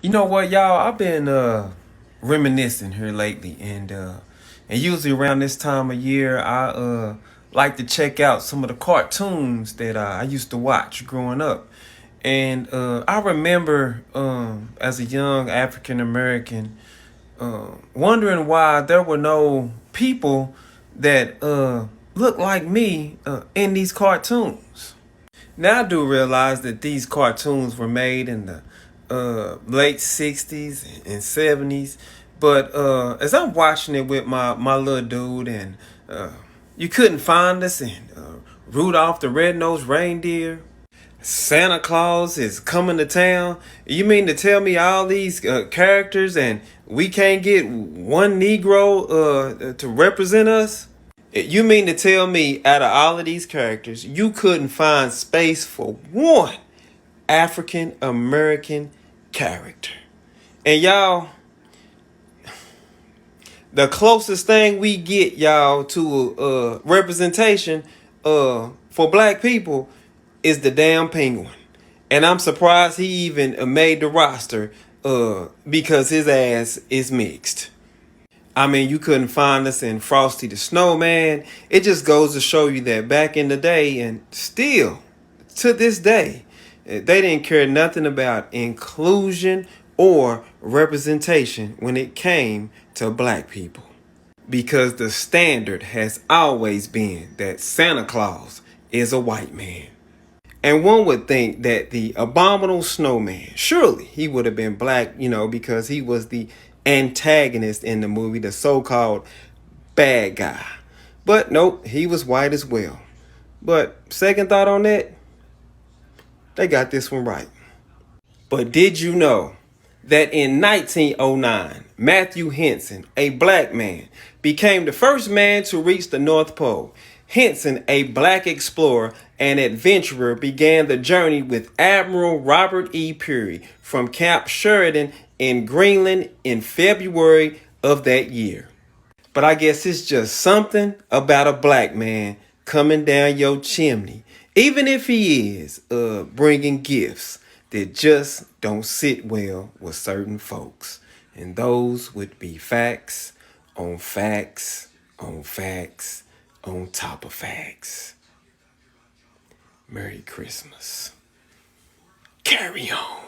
You know what, y'all? I've been reminiscing here lately, and usually around this time of year, I like to check out some of the cartoons that I used to watch growing up. And I remember as a young African American wondering why there were no people that looked like me in these cartoons. Now I do realize that these cartoons were made in the late '60s and '70s, but as I'm watching it with my little dude, and uh, you couldn't find us in Rudolph the Red-Nosed Reindeer. Santa Claus is coming to town. You mean to tell me all these characters and we can't get one Negro to represent us? You mean to tell me out of all of these characters, you couldn't find space for one African American character? And y'all, the closest thing we get, y'all, to representation for black people is the damn penguin. And I'm surprised he even made the roster because his ass is mixed. I mean, you couldn't find us in Frosty the Snowman. It just goes to show you that back in the day, and still to this day, they didn't care nothing about inclusion or representation when it came to black people. Because the standard has always been that Santa Claus is a white man. And one would think that the abominable snowman, surely he would have been black, because he was the antagonist in the movie, the so-called bad guy. But nope, he was white as well. But second thought on that, they got this one right. But did you know that in 1909, Matthew Henson, a black man, became the first man to reach the North Pole? Henson, a black explorer and adventurer, began the journey with Admiral Robert E. Peary from Camp Sheridan in Greenland in February of that year. But I guess it's just something about a black man coming down your chimney, even if he is bringing gifts that just don't sit well with certain folks. And those would be facts on facts on facts on top of facts. Merry Christmas. Carry on.